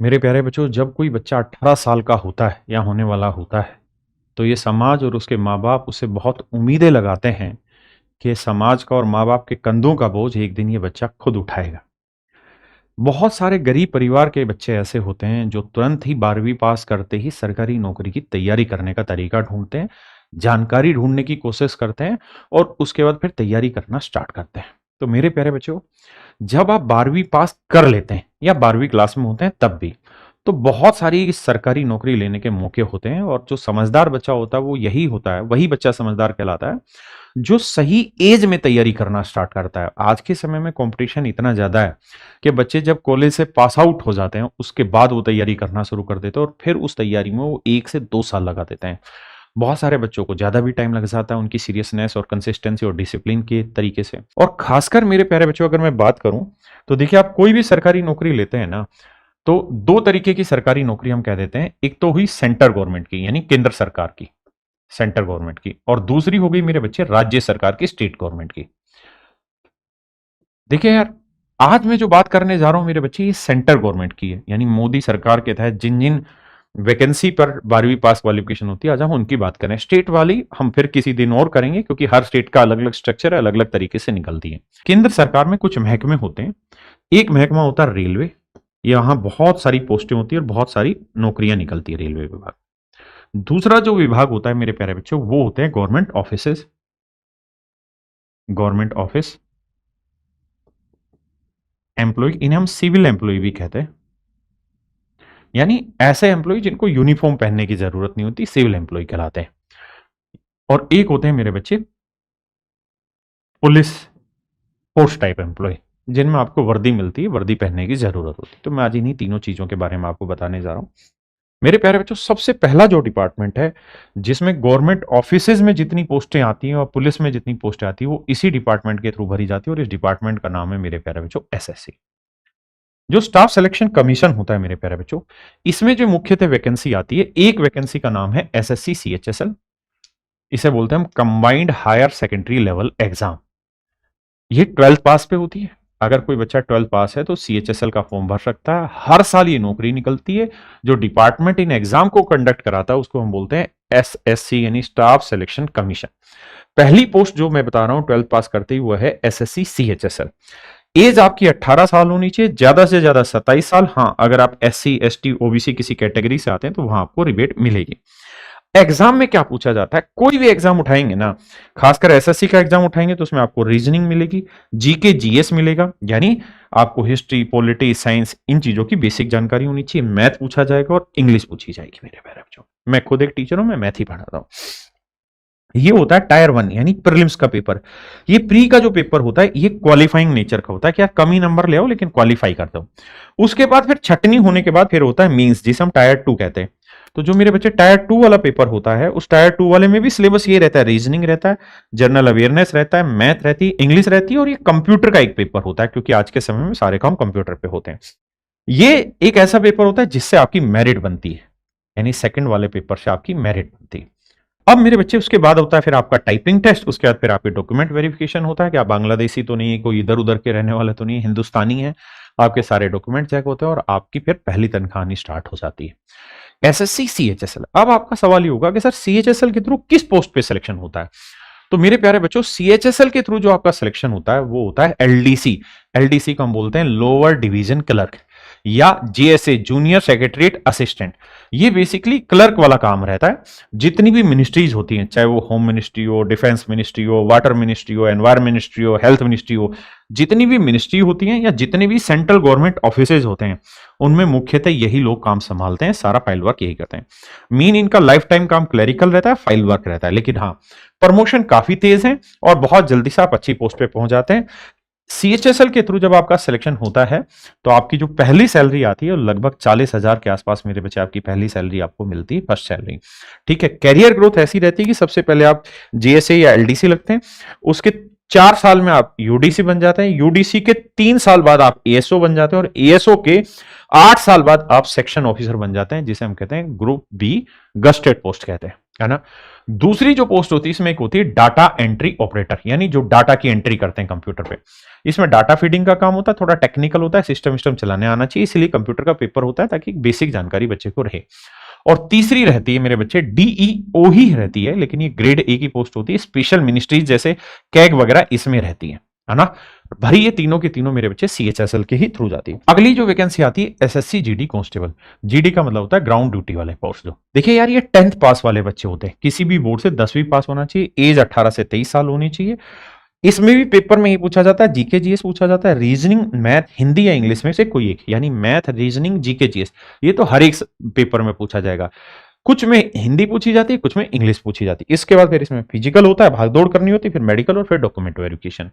मेरे प्यारे बच्चों, जब कोई बच्चा 18 साल का होता है या होने वाला होता है, तो ये समाज और उसके माँ-बाप उससे बहुत उम्मीदें लगाते हैं कि समाज का और माँ-बाप के कंधों का बोझ एक दिन ये बच्चा खुद उठाएगा। बहुत सारे गरीब परिवार के बच्चे ऐसे होते हैं जो तुरंत ही 12वीं पास करते ही सरकारी नौकरी की तैयारी करने का तरीका ढूँढते हैं, जानकारी ढूँढने की कोशिश करते हैं और उसके बाद फिर तैयारी करना स्टार्ट करते हैं। तो मेरे प्यारे बच्चों, जब आप 12वीं पास कर लेते हैं या 12वीं क्लास में होते हैं तब भी, तो बहुत सारी सरकारी नौकरी लेने के मौके होते हैं और जो समझदार बच्चा होता है वो यही होता है, वही बच्चा समझदार कहलाता है, जो सही एज में तैयारी करना स्टार्ट करता है। आज के समय में कॉम्पिटिशन इतना ज़्यादा है कि बच्चे जब कॉलेज से पास आउट हो जाते हैं, उसके बाद वो तैयारी करना शुरू कर देते हैं और फिर उस तैयारी में वो 1 से 2 साल लगा देते हैं। बहुत सारे बच्चों को ज़्यादा भी टाइम लग जाता है उनकी सीरियसनेस और कंसिस्टेंसी और डिसिप्लिन के तरीके से। और खासकर मेरे प्यारे बच्चों, अगर मैं बात करूँ, तो देखिए, आप कोई भी सरकारी नौकरी लेते हैं ना, तो 2 तरीके की सरकारी नौकरी हम कह देते हैं। एक तो हुई सेंट्रल गवर्नमेंट की, यानी केंद्र सरकार की, सेंट्रल गवर्नमेंट की, और दूसरी हो गई मेरे बच्चे राज्य सरकार की, स्टेट गवर्नमेंट की। देखिए यार, आज मैं जो बात करने जा रहा हूं मेरे बच्चे, ये सेंट्रल गवर्नमेंट की है, यानी मोदी सरकार के तहत जिन जिन वैकेंसी पर 12वीं पास क्वालिफिकेशन होती है, आज हम उनकी बात करें। स्टेट वाली हम फिर किसी दिन और करेंगे, क्योंकि हर स्टेट का अलग अलग स्ट्रक्चर है, अलग अलग तरीके से निकलती है। केंद्र सरकार में कुछ महकमे होते हैं। एक महकमा होता है रेलवे। यहाँ बहुत सारी पोस्टें होती है और बहुत सारी नौकरियां निकलती है रेलवे विभाग। दूसरा जो विभाग होता है मेरे प्यारे बच्चों, वो होते हैं government offices. Government office employ, इन्हें हम सिविल एम्प्लॉय भी कहते हैं, यानी ऐसे एम्प्लॉय जिनको यूनिफॉर्म पहनने की जरूरत नहीं होती, सिविल एम्प्लॉय कहलाते हैं। और एक होते हैं मेरे बच्चे पुलिस फोर्स टाइप एम्प्लॉय, जिनमें आपको वर्दी मिलती है, वर्दी पहनने की जरूरत होती है। तो मैं आज इन्हीं तीनों चीजों के बारे में आपको बताने जा रहा हूं। मेरे प्यारे बच्चों, सबसे पहला जो डिपार्टमेंट है जिसमें गवर्नमेंट ऑफिसेज में जितनी पोस्टें आती हैं और पुलिस में जितनी पोस्टें आती है, वो इसी डिपार्टमेंट के थ्रू भरी जाती है, और इस डिपार्टमेंट का नाम है मेरे प्यारे बच्चों एसएससी। जो स्टाफ सिलेक्शन कमीशन होता है मेरे प्यारे बच्चों, इसमें जो मुख्यतः वैकेंसी आती है, एक वैकेंसी का नाम है एसएससी सीएचएसएल। इसे बोलते हैं हम combined higher secondary level exam. ये 12th पास पे होती है। अगर कोई बच्चा 12th पास है तो सीएचएसएल का फॉर्म भर सकता है। हर साल ये नौकरी निकलती है। जो डिपार्टमेंट इन एग्जाम को कंडक्ट कराता है उसको हम बोलते हैं एसएससी, यानी स्टाफ सिलेक्शन कमीशन। पहली पोस्ट जो मैं बता रहा हूं 12th पास करते ही, वो है एसएससी सीएचएसएल। एज आपकी 18 साल होनी चाहिए, ज्यादा से ज्यादा 27 साल। हाँ, अगर आप एससी एसटी ओबीसी किसी कैटेगरी से आते हैं तो वहां आपको रिबेट मिलेगी। एग्जाम में क्या पूछा जाता है, कोई भी एग्जाम उठाएंगे ना, खासकर एसएससी का एग्जाम उठाएंगे तो उसमें आपको रीजनिंग मिलेगी, जीके जीएस मिलेगा, यानी आपको हिस्ट्री पॉलिटी साइंस इन चीजों की बेसिक जानकारी होनी चाहिए। मैथ पूछा जाएगा और इंग्लिश पूछी जाएगी मेरे प्यारे बच्चों। मैं खुद एक टीचर हूं, मैं मैथ ही पढ़ाता हूं। ये होता है टायर 1, यानी प्रीलिम्स का पेपर। ये प्री का जो पेपर होता है, ये क्वालिफाइंग नेचर का होता है कि यार कम ही नंबर ले आओ लेकिन क्वालिफाई कर दो। उसके बाद फिर छटनी होने के बाद फिर होता है मींस, जिसे हम टायर 2 कहते हैं। तो जो मेरे बच्चे टायर 2 वाला पेपर होता है, उस टायर 2 वाले में भी सिलेबस ये रहता है, रीजनिंग रहता है, जनरल अवेयरनेस रहता है, मैथ रहती है, इंग्लिश रहती है, और ये कंप्यूटर का एक पेपर होता है, क्योंकि आज के समय में सारे काम कंप्यूटर पे होते हैं। ये एक ऐसा पेपर होता है जिससे आपकी मेरिट बनती है, यानी सेकंड वाले पेपर से आपकी मेरिट बनती है। अब मेरे बच्चे, उसके बाद होता है फिर आपका टाइपिंग टेस्ट, उसके बाद फिर आपके डॉक्यूमेंट वेरिफिकेशन होता है कि आप बांग्लादेशी तो नहीं है, कोई इधर उधर के रहने वाले तो नहीं है, हिंदुस्तानी है। आपके सारे डॉक्यूमेंट चेक होते हैं और आपकी फिर पहली तनख्वाह आनी स्टार्ट हो जाती है। SSC CHSL. अब आपका सवाल ये होगा कि सर सीएचएसएल के थ्रू किस पोस्ट पे सिलेक्शन होता है। तो मेरे प्यारे बच्चों, सीएचएसएल के थ्रू जो आपका सिलेक्शन होता है वो होता है एलडीसी। एलडीसी को हम बोलते हैं लोअर डिवीजन क्लर्क, या जेएसए जूनियर सेक्रेटरीट असिस्टेंट। ये बेसिकली क्लर्क वाला काम रहता है। जितनी भी मिनिस्ट्रीज होती हैं, चाहे वो होम मिनिस्ट्री हो, डिफेंस मिनिस्ट्री हो, वाटर मिनिस्ट्री हो, एनवायरमेंट मिनिस्ट्री हो, हेल्थ मिनिस्ट्री हो, जितनी भी मिनिस्ट्री होती हैं या जितने भी सेंट्रल गवर्नमेंट ऑफिसेज होते हैं, उनमें मुख्यतः यही लोग काम संभालते हैं, सारा फाइल वर्क यही करते हैं। मीन इनका लाइफ टाइम काम क्लरिकल रहता है, फाइल वर्क रहता है, लेकिन हाँ, प्रमोशन काफी तेज है और बहुत जल्दी से आप अच्छी पोस्ट पे पहुंच जाते हैं। सीएचएसएल के थ्रू जब आपका सिलेक्शन होता है तो आपकी जो पहली सैलरी आती है लगभग 40,000 के आसपास मेरे बच्चे आपकी पहली सैलरी आपको मिलती है, फर्स्ट सैलरी। ठीक है, कैरियर ग्रोथ ऐसी रहती है कि सबसे पहले आप जेएसए या एलडीसी लगते हैं, उसके 4 साल में आप यूडीसी बन जाते हैं, यूडीसी के 3 साल बाद आप एएसओ बन जाते हैं, और एएसओ के 8 साल बाद आप सेक्शन ऑफिसर बन जाते हैं, जिसे हम कहते हैं ग्रुप बी गस्टेड पोस्ट कहते हैं, है ना। दूसरी जो पोस्ट होती है इसमें एक होती है डाटा एंट्री ऑपरेटर, यानी जो डाटा की एंट्री करते हैं कंप्यूटर पे। इसमें डाटा फीडिंग का काम होता है, थोड़ा टेक्निकल होता है, सिस्टम सिस्टम चलाने आना चाहिए, इसलिए कंप्यूटर का पेपर होता है ताकि बेसिक जानकारी बच्चे को रहे। और तीसरी रहती है मेरे बच्चे डीईओ ही रहती है, लेकिन ये ग्रेड ए की पोस्ट होती है, स्पेशल मिनिस्ट्रीज जैसे कैग वगैरह इसमें रहती है ना। भाई ये तीनों के तीनों मेरे बच्चे सीएचएसएल के ही थ्रू जाती है। अगली जो वैकेंसी आती है एसएससी जीडी कांस्टेबल। जीडी का मतलब होता है ग्राउंड ड्यूटी वाले पोस्ट। जो देखिए यार, ये 10th पास वाले बच्चे होते हैं, किसी भी बोर्ड से 10वीं पास होना चाहिए, एज 18 से 23 साल होनी चाहिए। इसमें भी पेपर में ही पूछा जाता है, जीके जीएस पूछा जाता है, रीजनिंग, मैथ, हिंदी या इंग्लिश में से कोई एक, यानी मैथ, रीजनिंग, जीके जीएस, ये तो हर एक पेपर में पूछा जाएगा। कुछ में हिंदी पूछी जाती है, कुछ में इंग्लिश पूछी जाती है। इसके बाद फिर इसमें फिजिकल होता है, भागदौड़ करनी होती है, फिर मेडिकल और फिर डॉक्यूमेंट वेरिफिकेशन।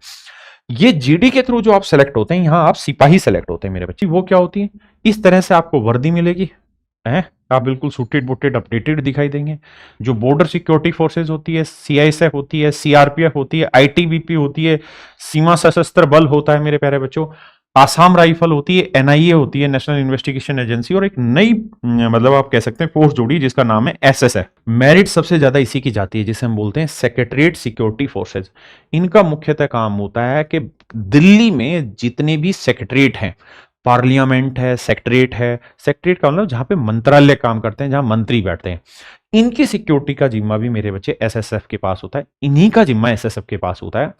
ये जीडी के थ्रू जो आप सेलेक्ट होते हैं, यहां आप सिपाही सेलेक्ट होते हैं मेरे बच्चे। वो क्या होती है, इस तरह से आपको वर्दी मिलेगी, है आप बिल्कुल सूटेड बुटेड अपडेटेड दिखाई देंगे। जो बॉर्डर सिक्योरिटी फोर्सेज होती है, सीआईएसएफ होती है, सीआरपीएफ होती है, आईटीबीपी होती है, सीमा सशस्त्र बल होता है मेरे प्यारे बच्चों, आसाम राइफल होती है, एनआईए होती है, नेशनल इन्वेस्टिगेशन एजेंसी, और एक नई मतलब आप कह सकते हैं पोस्ट जोड़ी जिसका नाम है एसएसएफ। मेरिट सबसे ज्यादा इसी की जाती है, जिसे हम बोलते हैं सेक्रेटरीट सिक्योरिटी फोर्सेज। इनका मुख्यतः काम होता है कि दिल्ली में जितने भी सेक्रेटरीट हैं, पार्लियामेंट है, सेक्रेटरीट है, सेक्रेटरीट का मतलब जहां पे मंत्रालय काम करते हैं, जहां मंत्री बैठते हैं, इनकी सिक्योरिटी का जिम्मा भी मेरे बच्चे एसएसएफ के पास होता है, इन्हीं का जिम्मा एसएसएफ के पास होता है।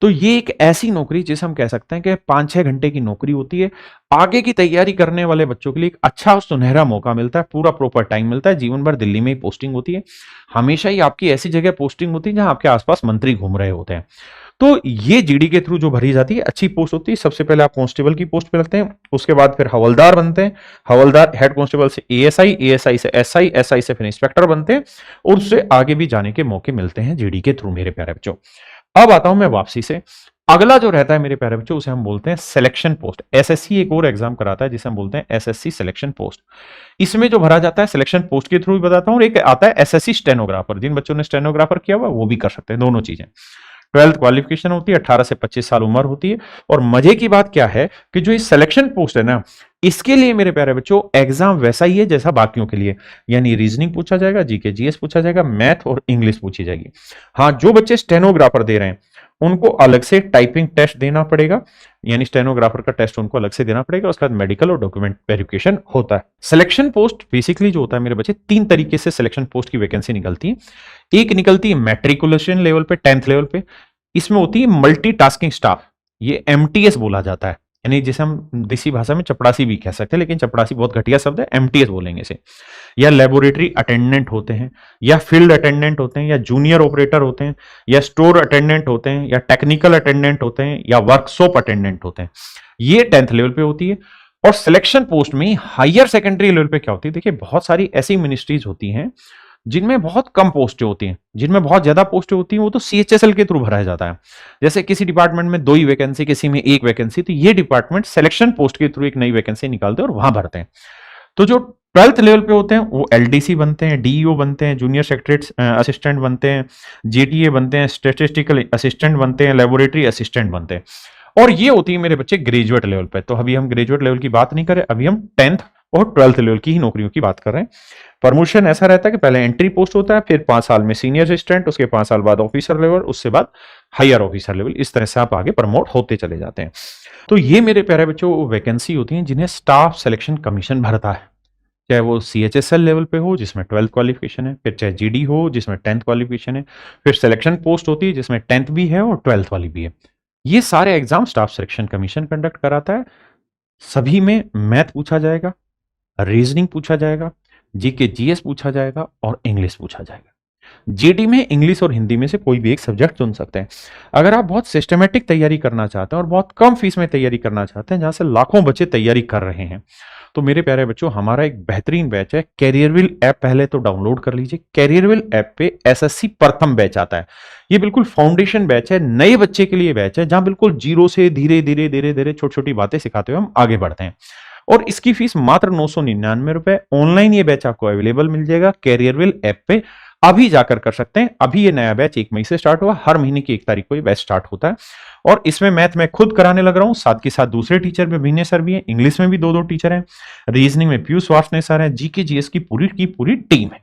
तो ये एक ऐसी नौकरी जिसे हम कह सकते हैं कि 5-6 घंटे की नौकरी होती है। आगे की तैयारी करने वाले बच्चों के लिए एक अच्छा सुनहरा मौका मिलता है, पूरा प्रॉपर टाइम मिलता है, जीवन भर दिल्ली में ही पोस्टिंग होती है। हमेशा ही आपकी ऐसी जगह पोस्टिंग होती है जहां आपके आसपास मंत्री घूम रहे होते हैं। तो ये जीडी के थ्रू जो भरी जाती है, अच्छी पोस्ट होती है। सबसे पहले आप कांस्टेबल की पोस्ट पे लगते हैं, उसके बाद फिर हवलदार बनते हैं, हवलदार हेड कांस्टेबल से एएसआई, एएसआई से एसआई, एसआई से फिर इंस्पेक्टर बनते हैं, और उससे आगे भी जाने के मौके मिलते हैं जीडी के थ्रू मेरे प्यारे बच्चों। अब आता हूं मैं वापसी से, अगला जो रहता है मेरे प्यारे बच्चों, उसे हम बोलते हैं सिलेक्शन पोस्ट। एसएससी एक और एग्जाम कराता है जिसे हम बोलते हैं एसएससी सिलेक्शन पोस्ट। इसमें जो भरा जाता है सिलेक्शन पोस्ट के थ्रू भी बताता हूं, और एक आता है एसएससी स्टेनोग्राफर। जिन बच्चों ने स्टेनोग्राफर किया हुआ वो भी कर सकते हैं, दोनों चीजें। 12th क्वालिफिकेशन होती है, 18 से 25 साल उम्र होती है। और मजे की बात क्या है कि जो इस सिलेक्शन पोस्ट है ना, इसके लिए मेरे प्यारे बच्चों एग्जाम वैसा ही है जैसा बाकियों के लिए, यानी रीजनिंग पूछा जाएगा, जीके जीएस पूछा जाएगा, मैथ और इंग्लिश पूछी जाएगी। हाँ, जो बच्चे स्टेनोग्राफर दे रहे हैं उनको अलग से टाइपिंग टेस्ट देना पड़ेगा, यानी स्टेनोग्राफर का टेस्ट उनको अलग से देना पड़ेगा। उसके बाद मेडिकल और डॉक्यूमेंट वेरिफिकेशन होता है। सिलेक्शन पोस्ट बेसिकली जो होता है मेरे बच्चे, 3 तरीके से सिलेक्शन पोस्ट की वैकेंसी निकलती है। एक निकलती है मैट्रिकुलेशन लेवल पे, 10th लेवल पे। इसमें होती है मल्टीटास्किंग स्टाफ, ये एमटीएस बोला जाता है, यानी जिसे हम देसी भाषा में चपड़ासी भी कह सकते हैं, लेकिन चपड़ासी बहुत घटिया शब्द है, एमटीएस बोलेंगे इसे। या लेबोरेटरी अटेंडेंट होते हैं, या फील्ड अटेंडेंट होते हैं, या जूनियर ऑपरेटर होते हैं, या स्टोर अटेंडेंट होते हैं, या टेक्निकल अटेंडेंट होते हैं, या वर्कशॉप अटेंडेंट होते हैं। ये 10th लेवल पे होती है। और सिलेक्शन पोस्ट में हायर सेकेंडरी लेवल पे क्या होती है, देखिए बहुत सारी ऐसी मिनिस्ट्रीज होती हैं जिनमें बहुत कम पोस्टें होती हैं, जिनमें बहुत ज्यादा पोस्टें होती हैं वो तो सीएचएसएल के थ्रू भराया जाता है। जैसे किसी डिपार्टमेंट में 2 ही वैकेंसी, किसी में 1 वैकेंसी, तो ये डिपार्टमेंट सिलेक्शन पोस्ट के थ्रू एक नई वैकेंसी निकालते हैं और वहां भरते हैं। तो जो 12th लेवल पे होते हैं वो एलडीसी बनते हैं, डीईओ बनते हैं, जूनियर सेक्रेटरी असिस्टेंट बनते हैं, जेटीए बनते हैं, स्टैटिस्टिकल असिस्टेंट बनते हैं, लेबोरेटरी असिस्टेंट बनते हैं। और ये होती है मेरे बच्चे ग्रेजुएट लेवल पे। तो अभी हम ग्रेजुएट लेवल की बात नहीं करें, अभी हम 10th और 12th लेवल की ही नौकरियों की बात कर रहे हैं। प्रमोशन ऐसा रहता है कि पहले एंट्री पोस्ट होता है, फिर 5 साल में सीनियर असिस्टेंट, उसके 5 साल बाद ऑफिसर लेवल, उसके बाद हायर ऑफिसर लेवल। इस तरह से आप आगे प्रमोट होते चले जाते हैं। तो ये मेरे प्यारे बच्चों वैकेंसी होती हैं जिन्हें स्टाफ सिलेक्शन कमीशन भरता है, चाहे वो सीएचएसएल लेवल पे हो जिसमें 12th क्वालिफिकेशन है, फिर चाहे जीडी हो जिसमें 10th क्वालिफिकेशन है, फिर सिलेक्शन पोस्ट होती है जिसमें 10th भी है और 12th वाली भी है। ये सारे exam staff selection commission conduct कराता है। सभी में मैथ पूछा जाएगा, रीजनिंग पूछा जाएगा, जीके जीएस पूछा जाएगा और इंग्लिश पूछा जाएगा। जीडी में इंग्लिश और हिंदी में से कोई भी एक सब्जेक्ट चुन सकते हैं। अगर आप बहुत सिस्टमेटिक तैयारी करना चाहते हैं और बहुत कम फीस में तैयारी करना चाहते हैं, जहां से लाखों बच्चे तैयारी कर रहे हैं, तो मेरे प्यारे बच्चों हमारा एक बेहतरीन बैच है कैरियरविल ऐप। पहले तो डाउनलोड कर लीजिए। कैरियरविल ऐप पे एसएससी प्रथम बैच आता है। ये बिल्कुल फाउंडेशन बैच है, नए बच्चे के लिए बैच है, जहां बिल्कुल जीरो से धीरे धीरे धीरे धीरे छोटी छोटी बातें सिखाते हुए हम आगे बढ़ते हैं। और इसकी फीस मात्र 999 रुपए। ऑनलाइन ये बैच आपको अवेलेबल मिल जाएगा कैरियरविल ऐप पे। अभी जाकर कर सकते हैं। अभी ये नया बैच 1 मई से स्टार्ट हुआ, हर महीने की 1 तारीख को ये बैच स्टार्ट होता है। और इसमें मैथ मैं खुद कराने लग रहा हूं, साथ के साथ दूसरे टीचर भी, विनय सर भी हैं, इंग्लिश में भी 2-2 टीचर हैं, रीजनिंग में पीयूष वासने सर हैं, जीके जीएस की पूरी टीम है।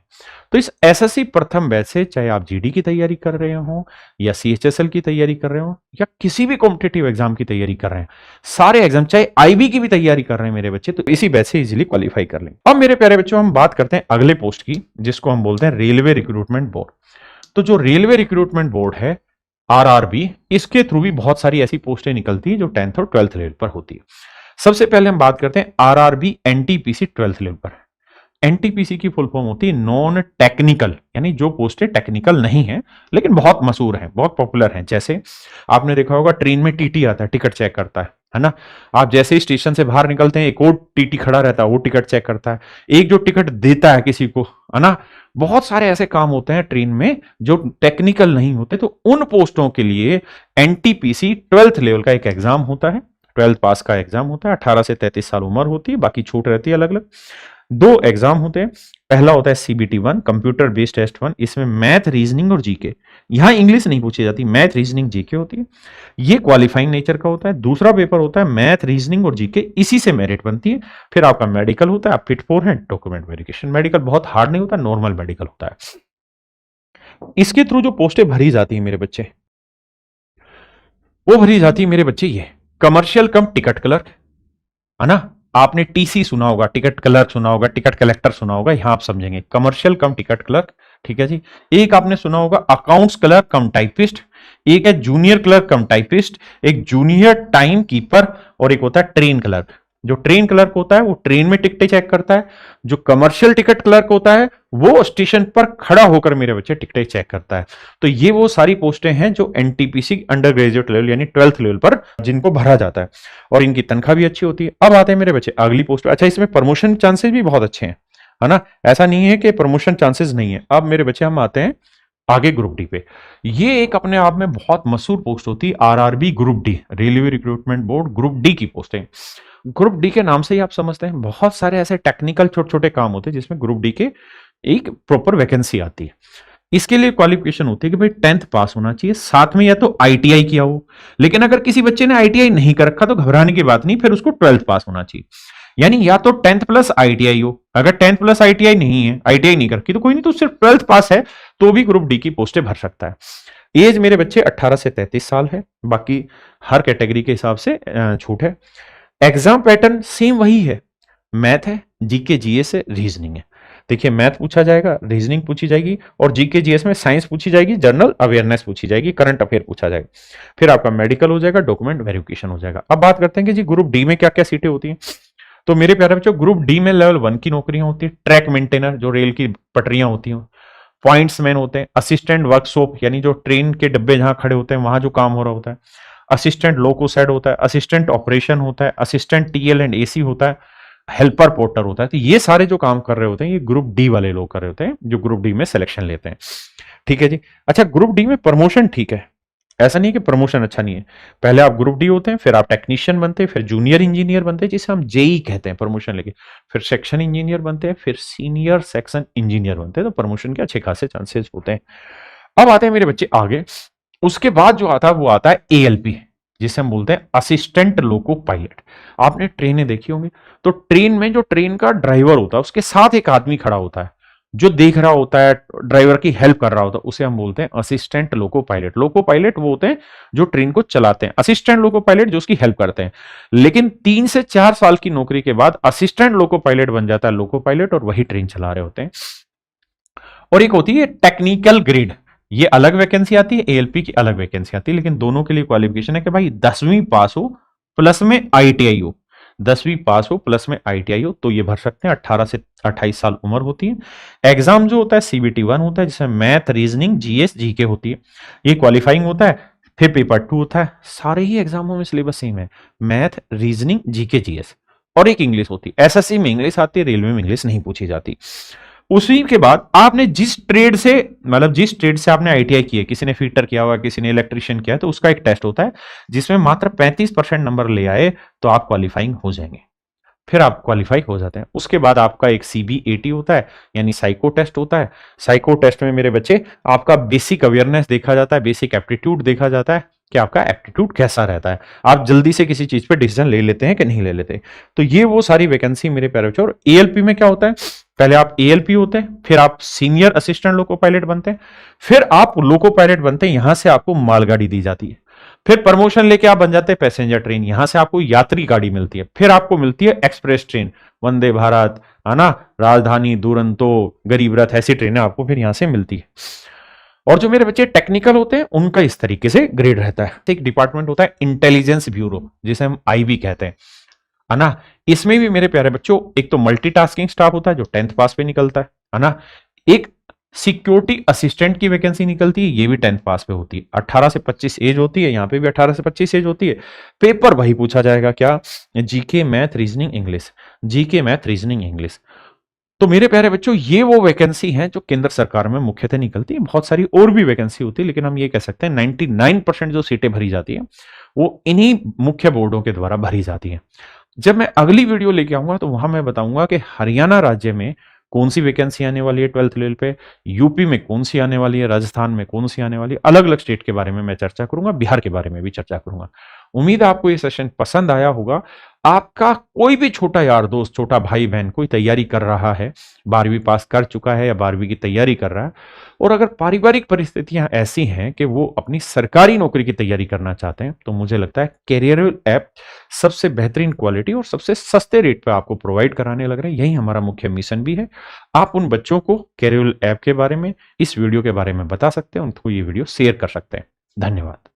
तो इस एसएससी प्रथम बैच से चाहे आप जीडी की तैयारी कर रहे हो या सीएचएसएल की तैयारी कर रहे हो या किसी भी कॉम्पिटिटिव एग्जाम की तैयारी कर रहे हैं, सारे एग्जाम, चाहे आईबी की भी तैयारी कर रहे हैं मेरे बच्चे, तो इसी बैच से इजीली क्वालिफाई कर लेंगे। अब मेरे प्यारे बच्चों, हम बात करते हैं अगले पोस्ट की, जिसको हम बोलते हैं रेलवे रिक्रूटमेंट बोर्ड। तो जो रेलवे रिक्रूटमेंट बोर्ड है, आरआरबी, इसके थ्रू भी बहुत सारी ऐसी पोस्टें निकलती है जो 10th और 12th लेवल पर होती है। सबसे पहले हम बात करते हैं आरआरबी एनटीपीसी 12th लेवल पर। एनटीपीसी की फुल फॉर्म होती है नॉन टेक्निकल, यानी जो पोस्टें टेक्निकल नहीं है लेकिन बहुत मशहूर हैं, बहुत पॉपुलर हैं। जैसे आपने देखा होगा ट्रेन में टीटी आता है, टिकट चेक करता है ना। आप जैसे ही स्टेशन से बाहर निकलते हैं, एक और टीटी खड़ा रहता है, वो टिकट चेक करता है। एक जो टिकट देता है किसी को, है ना। बहुत सारे ऐसे काम होते हैं ट्रेन में जो टेक्निकल नहीं होते। तो उन पोस्टों के लिए एनटीपीसी 12th लेवल का एक एग्जाम होता है, 12th पास का एग्जाम होता है। 18 से 33 साल उम्र होती है, बाकी छूट रहती है अलग अलग। 2 एग्जाम होते हैं। पहला होता है सीबीटी 1, कंप्यूटर बेस्ड टेस्ट 1। इसमें मैथ, रीजनिंग और जीके, यहां इंग्लिश नहीं पूछी जाती, मैथ, रीजनिंग, जीके होती है। ये क्वालिफाइंग नेचर का होता है। दूसरा पेपर होता है मैथ, रीजनिंग और जीके, इसी से मेरिट बनती है। फिर आपका मेडिकल होता है, आप फिट फॉर है, डॉक्यूमेंट वेरिफिकेशन। मेडिकल बहुत हार्ड नहीं होता, नॉर्मल मेडिकल होता है। इसके थ्रू जो पोस्टें भरी जाती है मेरे बच्चे, वो भरी जाती है मेरे बच्चे ये कमर्शियल कम टिकट क्लर्क, है ना। आपने टीसी सुना होगा, टिकट क्लर्क सुना होगा, टिकट कलेक्टर सुना होगा, यहां आप समझेंगे कमर्शियल कम टिकट क्लर्क, ठीक है जी। एक आपने सुना होगा अकाउंट्स क्लर्क कम टाइपिस्ट, एक है जूनियर क्लर्क कम टाइपिस्ट, एक जूनियर टाइम कीपर, और एक होता है ट्रेन क्लर्क। जो ट्रेन क्लर्क होता है वो ट्रेन में टिकटें चेक करता है। जो कमर्शियल टिकट क्लर्क होता है वो स्टेशन पर खड़ा होकर मेरे बच्चे टिकटें चेक करता है। तो ये वो सारी पोस्टें हैं जो एनटीपीसी अंडर ग्रेजुएट लेवल यानी 12th लेवल पर जिनको भरा जाता है, और इनकी तनख्वाह भी अच्छी होती है। अब आते हैं मेरे बच्चे अगली पोस्ट पे। अच्छा, इसमें प्रमोशन चांसेस भी बहुत अच्छे हैं, है ना। ऐसा नहीं है कि प्रमोशन चांसेस नहीं है। अब मेरे बच्चे हम आते हैं आगे ग्रुप डी पे। ये एक अपने आप में बहुत मशहूर पोस्ट होती है, RRB group D, railway recruitment board group D की पोस्टें। ग्रुप डी के नाम से ही आप समझते हैं बहुत सारे ऐसे टेक्निकल छोटे छोटे काम होते हैं जिसमें ग्रुप डी के एक प्रॉपर वैकेंसी आती है। इसके लिए क्वालिफिकेशन होती है कि भाई 10th पास होना चाहिए, साथ में या तो आईटीआई किया हो। लेकिन अगर किसी बच्चे ने आईटीआई नहीं कर रखा तो घबराने की बात नहीं, फिर उसको 12th पास होना चाहिए। यानी या तो 10th प्लस आईटीआई हो, अगर 10th प्लस आईटीआई नहीं है, आईटीआई नहीं करकी तो कोई नहीं, तो सिर्फ 12th पास है तो भी ग्रुप डी की पोस्टें भर सकता है। एज मेरे बच्चे 18 से 33 साल है, बाकी हर कैटेगरी के हिसाब से छूट है। एग्जाम पैटर्न सेम वही है, मैथ है, जीके जीएस है, रीजनिंग है। देखिए मैथ पूछा जाएगा, रीजनिंग पूछी जाएगी, और जीके जीएस में साइंस पूछी जाएगी, जनरल अवेयरनेस पूछी जाएगी, करंट अफेयर पूछा जाएगा। फिर आपका मेडिकल हो जाएगा, डॉक्यूमेंट वेरिफिकेशन हो जाएगा। अब बात करते हैं कि जी ग्रुप डी में क्या क्या सीटें होती हैं। तो मेरे प्यारे बच्चों, ग्रुप डी में लेवल 1 की नौकरियां होती है। ट्रैक मेंटेनर, जो रेल की पटरियां होती हैं। पॉइंट्स मैन होते हैं। असिस्टेंट वर्कशॉप, यानी जो ट्रेन के डब्बे जहां खड़े होते हैं वहां जो काम हो रहा होता है। असिस्टेंट लोकोसेड होता है। असिस्टेंट ऑपरेशन होता है। असिस्टेंट टीएल एंड एसी होता है। हेल्पर पोर्टर होता है। तो ये सारे जो काम कर रहे होते हैं ये ग्रुप डी वाले लोग कर रहे होते हैं, जो ग्रुप डी में सिलेक्शन लेते हैं। ठीक है जी। अच्छा, ग्रुप डी में प्रमोशन ठीक है, ऐसा नहीं कि प्रमोशन अच्छा नहीं है। पहले आप ग्रुप डी होते हैं, फिर आप टेक्नीशियन बनते हैं, फिर जूनियर इंजीनियर बनते हैं जिसे हम जेई कहते हैं प्रमोशन लेके, फिर सेक्शन इंजीनियर बनते हैं, फिर सीनियर सेक्शन इंजीनियर बनते हैं। तो प्रमोशन के अच्छे खासे चांसेस होते हैं। अब आते हैं मेरे बच्चे आगे। उसके बाद जो आता है वो आता है एएलपी, जिसे हम बोलते हैं असिस्टेंट लोको पायलट। आपने ट्रेनें देखी होंगी, तो ट्रेन में जो ट्रेन का ड्राइवर होता है उसके साथ एक आदमी खड़ा होता है जो देख रहा होता है, ड्राइवर की हेल्प कर रहा होता है, उसे हम बोलते हैं assistant loco pilot. Loco pilot वो होते हैं जो ट्रेन को चलाते हैं, असिस्टेंट लोको पायलट जो उसकी हेल्प करते हैं। लेकिन 3 से 4 साल की नौकरी के बाद असिस्टेंट लोको पायलट बन जाता है लोको पायलट, और वही ट्रेन चला रहे होते हैं। और एक होती है टेक्निकल ग्रेड, ये अलग वैकेंसी आती है, एएलपी की अलग वैकेंसी आती है, लेकिन दोनों के लिए क्वालिफिकेशन है कि भाई 10वीं पास हो प्लस में आईटीआई हो। 10वीं पास हो प्लस में आईटीआई हो तो ये भर सकते हैं। 18 से 28 साल उम्र होती है। एग्जाम जो होता है सीबीटी 1 होता है, जिसमें मैथ, रीजनिंग, जीएस, जीके होती है। ये क्वालिफाइंग होता है। फिर पेपर 2 होता है। सारे ही एग्जामों में सिलेबस सेम है, मैथ, रीजनिंग, जीके, जीएस, और एक इंग्लिश होती है। एसएससी में इंग्लिश आती है, रेलवे में इंग्लिश नहीं पूछी जाती। उसी के बाद आपने जिस ट्रेड से, मतलब जिस ट्रेड से आपने आईटीआई की है, किसी ने फीटर किया हुआ, किसी ने इलेक्ट्रिशियन किया है, तो उसका एक टेस्ट होता है जिसमें मात्र 35% नंबर ले आए तो आप क्वालिफाइंग हो जाएंगे। फिर आप क्वालिफाई हो जाते हैं। उसके बाद आपका एक CBAT होता है, यानी साइको टेस्ट होता है। साइको टेस्ट में मेरे बच्चे आपका बेसिक अवेयरनेस देखा जाता है, बेसिक एप्टीट्यूड देखा जाता है कि आपका एप्टीट्यूड कैसा रहता है, आप जल्दी से किसी चीज पे डिसीजन ले लेते हैं कि नहीं ले लेते। तो ये वो सारी वैकेंसी मेरे प्यारे बच्चों। और ALP में क्या होता है, पहले आप ALP होते हैं, फिर आप सीनियर असिस्टेंट लोको पायलट बनते हैं, फिर आप लोको पायलट बनते हैं, यहां से आपको मालगाड़ी दी जाती है, फिर प्रमोशन लेके आप बन जाते हैं पैसेंजर ट्रेन, यहां से आपको यात्री गाड़ी मिलती है, फिर आपको मिलती है एक्सप्रेस ट्रेन, वंदे भारत, है ना, राजधानी, दुरंतो, गरीब रथ, ऐसी ट्रेनें आपको फिर यहां से मिलती है। और जो मेरे बच्चे टेक्निकल होते हैं उनका इस तरीके से ग्रेड रहता है। एक डिपार्टमेंट होता है इंटेलिजेंस ब्यूरो, जिसे हम IB कहते हैं, है ना। इसमें भी मेरे प्यारे बच्चों एक तो मल्टीटास्किंग स्टाफ होता है जो 10th पास पे निकलता है ना। एक सिक्योरिटी असिस्टेंट की वैकेंसी निकलती है, ये भी 10th पास पे होती है, 18 से 25 एज होती है, यहां पे भी 18 से 25 एज होती है। पेपर वही पूछा जाएगा, क्या, GK math reasoning English, GK math reasoning English. तो मेरे प्यारे बच्चों ये वो वैकेंसी हैं जो केंद्र सरकार में मुख्यतः निकलती है। बहुत सारी और भी वैकेंसी होती है, लेकिन हम ये कह सकते हैं 99% जो सीटें भरी जाती है वो इन्हीं मुख्य बोर्डों के द्वारा भरी जाती है। जब मैं अगली वीडियो लेके आऊंगा तो वहां मैं बताऊंगा कि हरियाणा राज्य में कौन सी वैकेंसी आने वाली है 12th लेवल पे, यूपी में कौन सी आने वाली है, राजस्थान में कौन सी आने वाली है, अलग अलग स्टेट के बारे में मैं चर्चा करूंगा, बिहार के बारे में भी चर्चा करूंगा। उम्मीद है आपको ये सेशन पसंद आया होगा। आपका कोई भी छोटा यार दोस्त, छोटा भाई बहन कोई तैयारी कर रहा है, 12वीं पास कर चुका है या 12वीं की तैयारी कर रहा है, और अगर पारिवारिक परिस्थितियां ऐसी हैं कि वो अपनी सरकारी नौकरी की तैयारी करना चाहते हैं, तो मुझे लगता है कैरियर ऐप सबसे बेहतरीन क्वालिटी और सबसे सस्ते रेट पे आपको प्रोवाइड कराने लग रहे हैं। यही हमारा मुख्य मिशन भी है। आप उन बच्चों को कैरियर ऐप के बारे में, इस वीडियो के बारे में बता सकते हैं, उनको ये वीडियो शेयर कर सकते हैं। धन्यवाद।